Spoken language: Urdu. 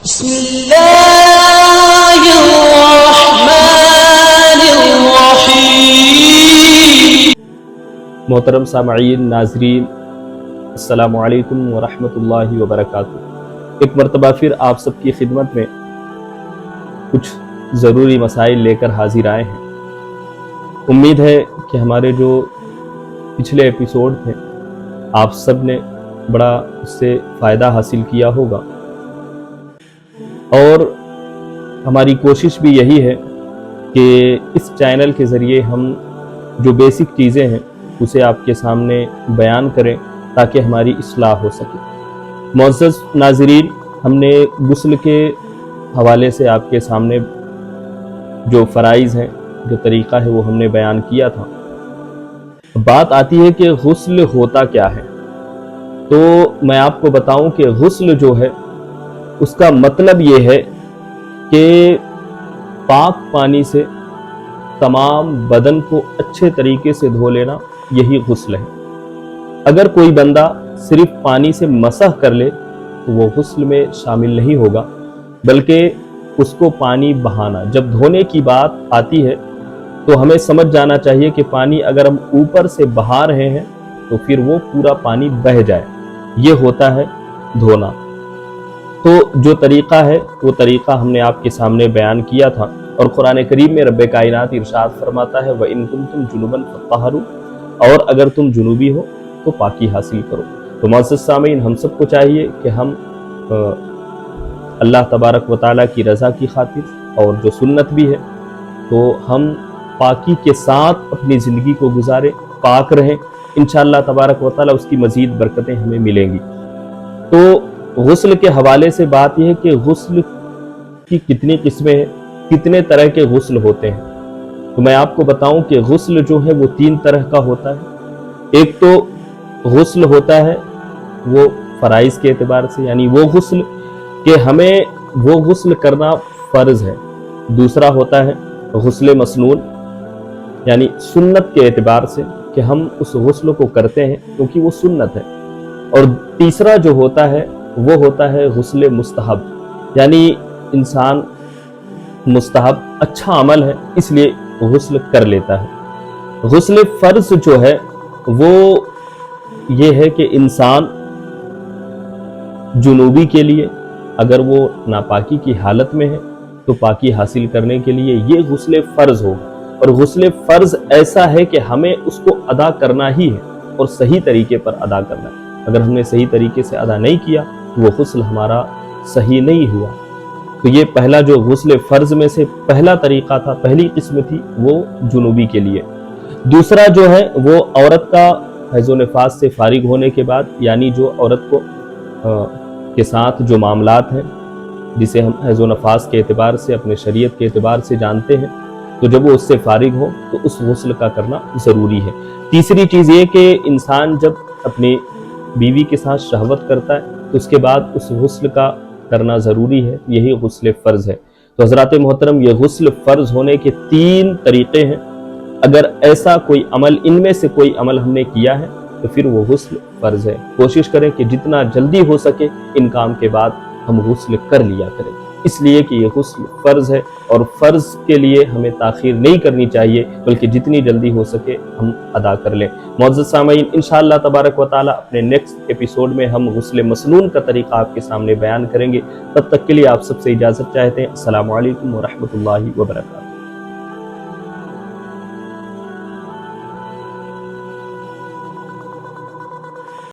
بسم اللہ الرحمن الرحیم۔ محترم سامعین، ناظرین، السلام علیکم ورحمۃ اللہ وبرکاتہ۔ ایک مرتبہ پھر آپ سب کی خدمت میں کچھ ضروری مسائل لے کر حاضر آئے ہیں۔ امید ہے کہ ہمارے جو پچھلے ایپیسوڈ تھے آپ سب نے بڑا اس سے فائدہ حاصل کیا ہوگا، اور ہماری کوشش بھی یہی ہے کہ اس چینل کے ذریعے ہم جو بیسک چیزیں ہیں اسے آپ کے سامنے بیان کریں تاکہ ہماری اصلاح ہو سکے۔ معزز ناظرین، ہم نے غسل کے حوالے سے آپ کے سامنے جو فرائض ہیں، جو طریقہ ہے وہ ہم نے بیان کیا تھا۔ بات آتی ہے کہ غسل ہوتا کیا ہے، تو میں آپ کو بتاؤں کہ غسل جو ہے اس کا مطلب یہ ہے کہ پاک پانی سے تمام بدن کو اچھے طریقے سے دھو لینا، یہی غسل ہے۔ اگر کوئی بندہ صرف پانی سے مسح کر لے تو وہ غسل میں شامل نہیں ہوگا، بلکہ اس کو پانی بہانا۔ جب دھونے کی بات آتی ہے تو ہمیں سمجھ جانا چاہیے کہ پانی اگر ہم اوپر سے بہا رہے ہیں تو پھر وہ پورا پانی بہہ جائے، یہ ہوتا ہے دھونا۔ تو جو طریقہ ہے وہ طریقہ ہم نے آپ کے سامنے بیان کیا تھا، اور قرآن کریم میں رب کائنات ارشاد فرماتا ہے وَإِن كُنتُمْ جُنُبًا فَطَّهِّرُوا، اور اگر تم جنوبی ہو تو پاکی حاصل کرو۔ تو معزز سامعین، ہم سب کو چاہیے کہ ہم اللہ تبارک و تعالیٰ کی رضا کی خاطر، اور جو سنت بھی ہے، تو ہم پاکی کے ساتھ اپنی زندگی کو گزاریں، پاک رہیں۔ انشاءاللہ تبارک و تعالیٰ اس کی مزید برکتیں ہمیں ملیں گی۔ تو غسل کے حوالے سے بات یہ ہے کہ غسل کی کتنی قسمیں ہیں، کتنے طرح کے غسل ہوتے ہیں۔ تو میں آپ کو بتاؤں کہ غسل جو ہے وہ 3 طرح کا ہوتا ہے۔ ایک تو غسل ہوتا ہے وہ فرائض کے اعتبار سے، یعنی وہ غسل کہ ہمیں وہ غسل کرنا فرض ہے۔ دوسرا ہوتا ہے غسل مسنون، یعنی سنت کے اعتبار سے کہ ہم اس غسل کو کرتے ہیں کیونکہ وہ سنت ہے۔ اور تیسرا جو ہوتا ہے وہ ہوتا ہے غسل مستحب، یعنی انسان مستحب اچھا عمل ہے اس لیے غسل کر لیتا ہے۔ غسل فرض جو ہے وہ یہ ہے کہ انسان جنوبی کے لیے اگر وہ ناپاکی کی حالت میں ہے تو پاکی حاصل کرنے کے لیے یہ غسل فرض ہوگا۔ اور غسل فرض ایسا ہے کہ ہمیں اس کو ادا کرنا ہی ہے، اور صحیح طریقے پر ادا کرنا ہے۔ اگر ہم نے صحیح طریقے سے ادا نہیں کیا تو وہ غسل ہمارا صحیح نہیں ہوا۔ تو یہ پہلا جو غسل فرض میں سے پہلا طریقہ تھا، پہلی قسم تھی، وہ جنوبی کے لیے۔ دوسرا جو ہے وہ عورت کا حیض و نفاس سے فارغ ہونے کے بعد، یعنی جو عورت کو کے ساتھ جو معاملات ہیں جسے ہم حیض و نفاس کے اعتبار سے، اپنے شریعت کے اعتبار سے جانتے ہیں، تو جب وہ اس سے فارغ ہو تو اس غسل کا کرنا ضروری ہے۔ تیسری چیز یہ کہ انسان جب اپنی بیوی کے ساتھ شہوت کرتا ہے تو اس کے بعد اس غسل کا کرنا ضروری ہے، یہی غسل فرض ہے۔ تو حضرات محترم، یہ غسل فرض ہونے کے 3 طریقے ہیں۔ اگر ایسا کوئی عمل، ان میں سے کوئی عمل ہم نے کیا ہے تو پھر وہ غسل فرض ہے۔ کوشش کریں کہ جتنا جلدی ہو سکے ان کام کے بعد ہم غسل کر لیا کریں، اس لیے کہ یہ غسل فرض ہے، اور فرض کے لیے ہمیں تاخیر نہیں کرنی چاہیے، بلکہ جتنی جلدی ہو سکے ہم ادا کر لیں۔ معزز سامعین، انشاءاللہ تبارک و تعالیٰ اپنے نیکسٹ ایپیسوڈ میں ہم غسل مسنون کا طریقہ آپ کے سامنے بیان کریں گے۔ تب تک کے لیے آپ سب سے اجازت چاہتے ہیں۔ السلام علیکم ورحمۃ اللہ وبرکاتہ۔